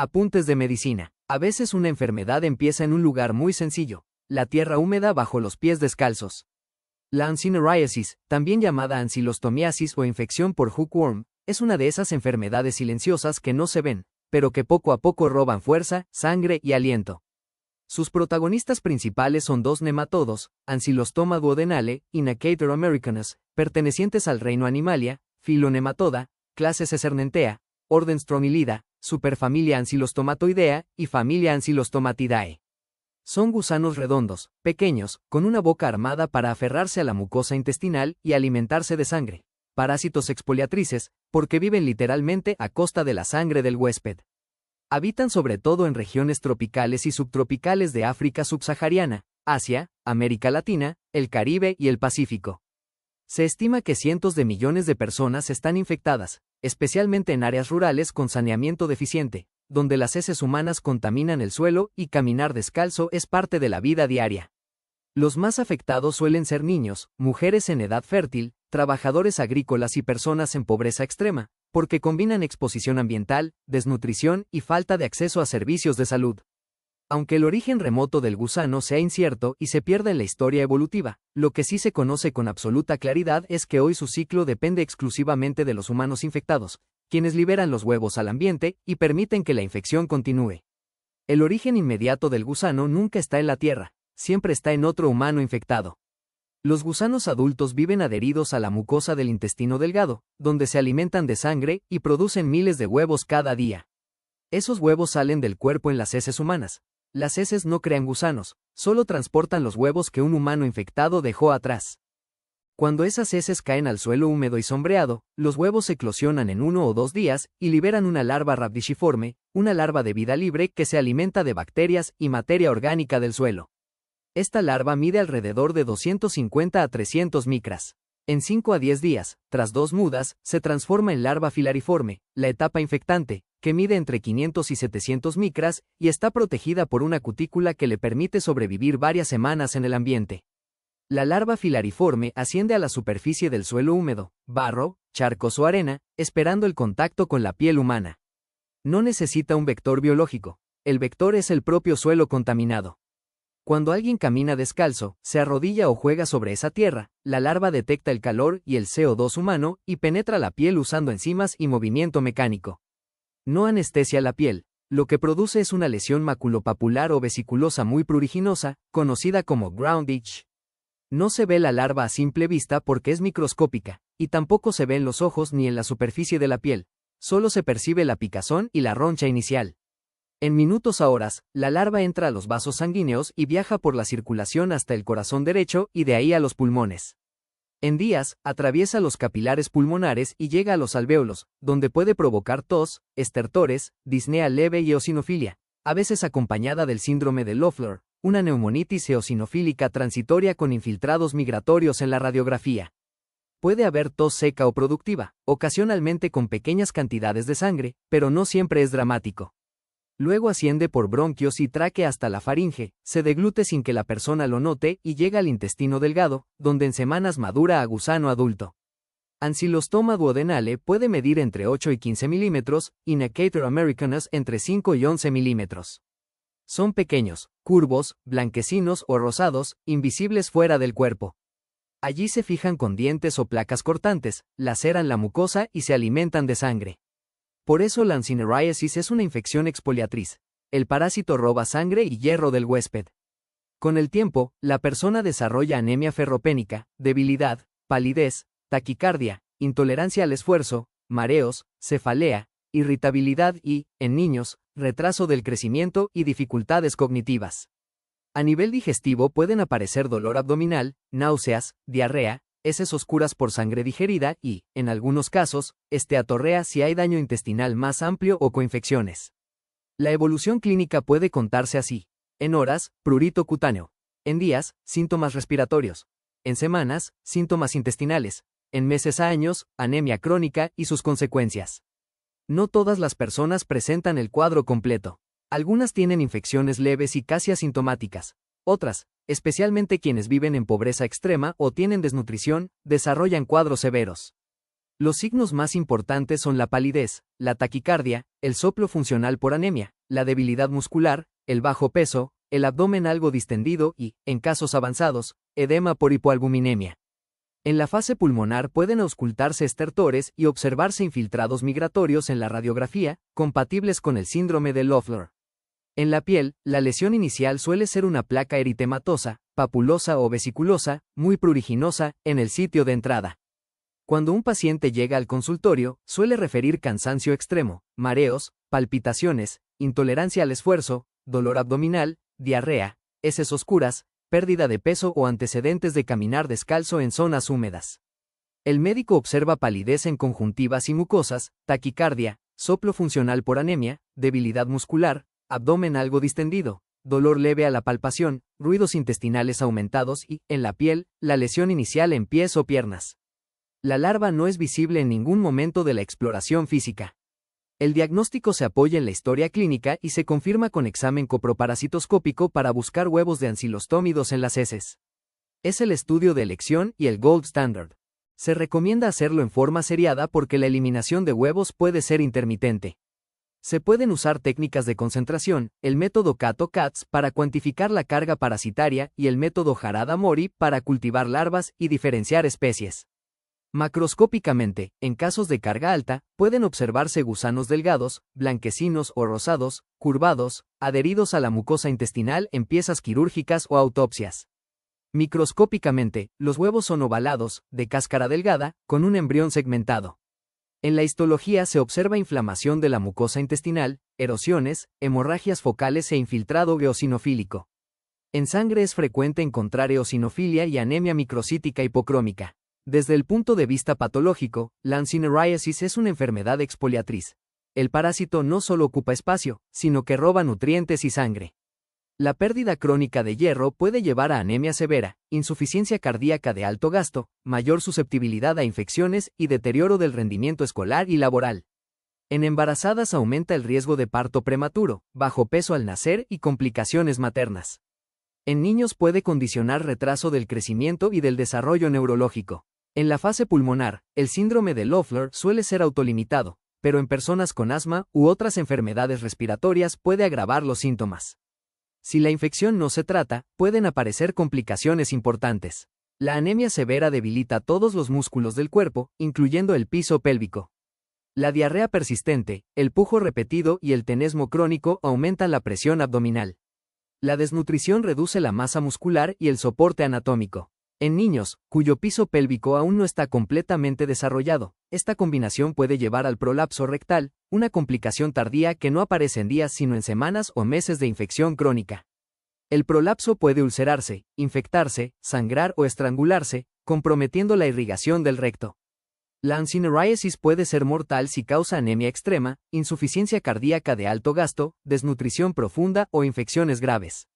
Apuntes de medicina. A veces una enfermedad empieza en un lugar muy sencillo, la tierra húmeda bajo los pies descalzos. La anciloriasis, también llamada anquilostomiasis o infección por hookworm, es una de esas enfermedades silenciosas que no se ven, pero que poco a poco roban fuerza, sangre y aliento. Sus protagonistas principales son dos nematodos, Ancylostoma duodenale y Necator americanus, pertenecientes al reino Animalia, filo Nematoda, clase Cesernentea, orden Stromylida, superfamilia Ancylostomatoidea y familia Ancylostomatidae. Son gusanos redondos, pequeños, con una boca armada para aferrarse a la mucosa intestinal y alimentarse de sangre. Parásitos expoliatrices, porque viven literalmente a costa de la sangre del huésped. Habitan sobre todo en regiones tropicales y subtropicales de África subsahariana, Asia, América Latina, el Caribe y el Pacífico. Se estima que cientos de millones de personas están infectadas, especialmente en áreas rurales con saneamiento deficiente, donde las heces humanas contaminan el suelo y caminar descalzo es parte de la vida diaria. Los más afectados suelen ser niños, mujeres en edad fértil, trabajadores agrícolas y personas en pobreza extrema, porque combinan exposición ambiental, desnutrición y falta de acceso a servicios de salud. Aunque el origen remoto del gusano sea incierto y se pierda en la historia evolutiva, lo que sí se conoce con absoluta claridad es que hoy su ciclo depende exclusivamente de los humanos infectados, quienes liberan los huevos al ambiente y permiten que la infección continúe. El origen inmediato del gusano nunca está en la Tierra, siempre está en otro humano infectado. Los gusanos adultos viven adheridos a la mucosa del intestino delgado, donde se alimentan de sangre y producen miles de huevos cada día. Esos huevos salen del cuerpo en las heces humanas. Las heces no crean gusanos, solo transportan los huevos que un humano infectado dejó atrás. Cuando esas heces caen al suelo húmedo y sombreado, los huevos eclosionan en 1 o 2 días y liberan una larva rhabdiciforme, una larva de vida libre que se alimenta de bacterias y materia orgánica del suelo. Esta larva mide alrededor de 250 a 300 micras. En 5 a 10 días, tras 2 mudas, se transforma en larva filariforme, la etapa infectante, que mide entre 500 y 700 micras y está protegida por una cutícula que le permite sobrevivir varias semanas en el ambiente. La larva filariforme asciende a la superficie del suelo húmedo, barro, charcos o arena, esperando el contacto con la piel humana. No necesita un vector biológico. El vector es el propio suelo contaminado. Cuando alguien camina descalzo, se arrodilla o juega sobre esa tierra, la larva detecta el calor y el CO2 humano y penetra la piel usando enzimas y movimiento mecánico. No anestesia la piel, lo que produce es una lesión maculopapular o vesiculosa muy pruriginosa, conocida como ground itch. No se ve la larva a simple vista porque es microscópica, y tampoco se ve en los ojos ni en la superficie de la piel, solo se percibe la picazón y la roncha inicial. En minutos a horas, la larva entra a los vasos sanguíneos y viaja por la circulación hasta el corazón derecho y de ahí a los pulmones. En días, atraviesa los capilares pulmonares y llega a los alvéolos, donde puede provocar tos, estertores, disnea leve y eosinofilia, a veces acompañada del síndrome de Loeffler, una neumonitis eosinofílica transitoria con infiltrados migratorios en la radiografía. Puede haber tos seca o productiva, ocasionalmente con pequeñas cantidades de sangre, pero no siempre es dramático. Luego asciende por bronquios y tráquea hasta la faringe, se deglute sin que la persona lo note y llega al intestino delgado, donde en semanas madura a gusano adulto. Ancylostoma duodenale puede medir entre 8 y 15 milímetros y Necator americanus entre 5 y 11 milímetros. Son pequeños, curvos, blanquecinos o rosados, invisibles fuera del cuerpo. Allí se fijan con dientes o placas cortantes, laceran la mucosa y se alimentan de sangre. Por eso la anciloriasis es una infección expoliatriz. El parásito roba sangre y hierro del huésped. Con el tiempo, la persona desarrolla anemia ferropénica, debilidad, palidez, taquicardia, intolerancia al esfuerzo, mareos, cefalea, irritabilidad y, en niños, retraso del crecimiento y dificultades cognitivas. A nivel digestivo pueden aparecer dolor abdominal, náuseas, diarrea, heces oscuras por sangre digerida y, en algunos casos, esteatorrea si hay daño intestinal más amplio o coinfecciones. La evolución clínica puede contarse así. En horas, prurito cutáneo. En días, síntomas respiratorios. En semanas, síntomas intestinales. En meses a años, anemia crónica y sus consecuencias. No todas las personas presentan el cuadro completo. Algunas tienen infecciones leves y casi asintomáticas. Otras, especialmente quienes viven en pobreza extrema o tienen desnutrición, desarrollan cuadros severos. Los signos más importantes son la palidez, la taquicardia, el soplo funcional por anemia, la debilidad muscular, el bajo peso, el abdomen algo distendido y, en casos avanzados, edema por hipoalbuminemia. En la fase pulmonar pueden auscultarse estertores y observarse infiltrados migratorios en la radiografía, compatibles con el síndrome de Loeffler. En la piel, la lesión inicial suele ser una placa eritematosa, papulosa o vesiculosa, muy pruriginosa, en el sitio de entrada. Cuando un paciente llega al consultorio, suele referir cansancio extremo, mareos, palpitaciones, intolerancia al esfuerzo, dolor abdominal, diarrea, heces oscuras, pérdida de peso o antecedentes de caminar descalzo en zonas húmedas. El médico observa palidez en conjuntivas y mucosas, taquicardia, soplo funcional por anemia, debilidad muscular, abdomen algo distendido, dolor leve a la palpación, ruidos intestinales aumentados y, en la piel, la lesión inicial en pies o piernas. La larva no es visible en ningún momento de la exploración física. El diagnóstico se apoya en la historia clínica y se confirma con examen coproparasitoscópico para buscar huevos de ancilostómidos en las heces. Es el estudio de elección y el gold standard. Se recomienda hacerlo en forma seriada porque la eliminación de huevos puede ser intermitente. Se pueden usar técnicas de concentración, el método Kato-Katz para cuantificar la carga parasitaria y el método Harada-Mori para cultivar larvas y diferenciar especies. Macroscópicamente, en casos de carga alta, pueden observarse gusanos delgados, blanquecinos o rosados, curvados, adheridos a la mucosa intestinal en piezas quirúrgicas o autopsias. Microscópicamente, los huevos son ovalados, de cáscara delgada, con un embrión segmentado. En la histología se observa inflamación de la mucosa intestinal, erosiones, hemorragias focales e infiltrado eosinofílico. En sangre es frecuente encontrar eosinofilia y anemia microcítica hipocrómica. Desde el punto de vista patológico, la Ancinorrheiasis es una enfermedad exfoliatriz. El parásito no solo ocupa espacio, sino que roba nutrientes y sangre. La pérdida crónica de hierro puede llevar a anemia severa, insuficiencia cardíaca de alto gasto, mayor susceptibilidad a infecciones y deterioro del rendimiento escolar y laboral. En embarazadas aumenta el riesgo de parto prematuro, bajo peso al nacer y complicaciones maternas. En niños puede condicionar retraso del crecimiento y del desarrollo neurológico. En la fase pulmonar, el síndrome de Loeffler suele ser autolimitado, pero en personas con asma u otras enfermedades respiratorias puede agravar los síntomas. Si la infección no se trata, pueden aparecer complicaciones importantes. La anemia severa debilita todos los músculos del cuerpo, incluyendo el piso pélvico. La diarrea persistente, el pujo repetido y el tenesmo crónico aumentan la presión abdominal. La desnutrición reduce la masa muscular y el soporte anatómico. En niños, cuyo piso pélvico aún no está completamente desarrollado, esta combinación puede llevar al prolapso rectal, una complicación tardía que no aparece en días sino en semanas o meses de infección crónica. El prolapso puede ulcerarse, infectarse, sangrar o estrangularse, comprometiendo la irrigación del recto. La Ancinorrheiasis puede ser mortal si causa anemia extrema, insuficiencia cardíaca de alto gasto, desnutrición profunda o infecciones graves.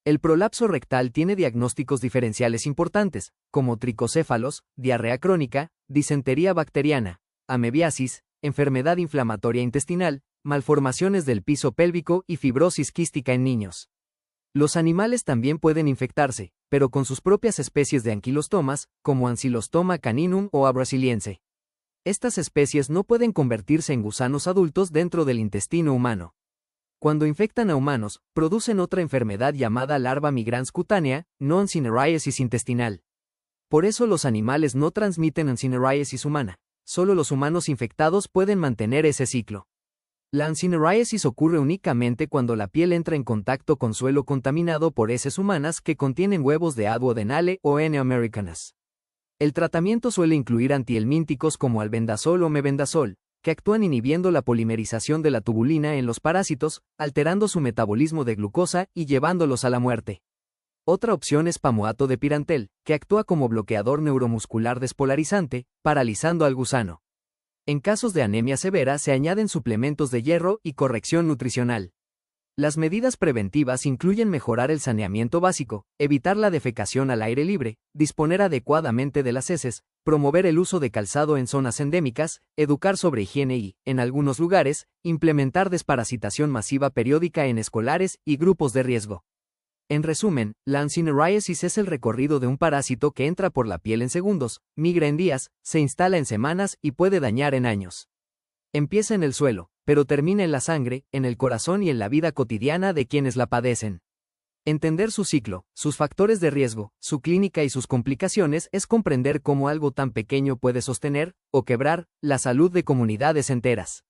El prolapso rectal tiene diagnósticos diferenciales importantes, como tricocéfalos, diarrea crónica, disentería bacteriana, amebiasis, enfermedad inflamatoria intestinal, malformaciones del piso pélvico y fibrosis quística en niños. Los animales también pueden infectarse, pero con sus propias especies de anquilostomas, como Ancylostoma caninum o A. brasiliense. Estas especies no pueden convertirse en gusanos adultos dentro del intestino humano. Cuando infectan a humanos, producen otra enfermedad llamada larva migrans cutánea, no Ancinorrheiasis intestinal. Por eso los animales no transmiten Ancinorrheiasis humana. Solo los humanos infectados pueden mantener ese ciclo. La Ancinorrheiasis ocurre únicamente cuando la piel entra en contacto con suelo contaminado por heces humanas que contienen huevos de A. duodenale o N. americanus. El tratamiento suele incluir antihelmínticos como albendazol o mebendazol, que actúan inhibiendo la polimerización de la tubulina en los parásitos, alterando su metabolismo de glucosa y llevándolos a la muerte. Otra opción es pamoato de pirantel, que actúa como bloqueador neuromuscular despolarizante, paralizando al gusano. En casos de anemia severa se añaden suplementos de hierro y corrección nutricional. Las medidas preventivas incluyen mejorar el saneamiento básico, evitar la defecación al aire libre, disponer adecuadamente de las heces, promover el uso de calzado en zonas endémicas, educar sobre higiene y, en algunos lugares, implementar desparasitación masiva periódica en escolares y grupos de riesgo. En resumen, la ancinorrheiasis es el recorrido de un parásito que entra por la piel en segundos, migra en días, se instala en semanas y puede dañar en años. Empieza en el suelo, pero termina en la sangre, en el corazón y en la vida cotidiana de quienes la padecen. Entender su ciclo, sus factores de riesgo, su clínica y sus complicaciones es comprender cómo algo tan pequeño puede sostener, o quebrar, la salud de comunidades enteras.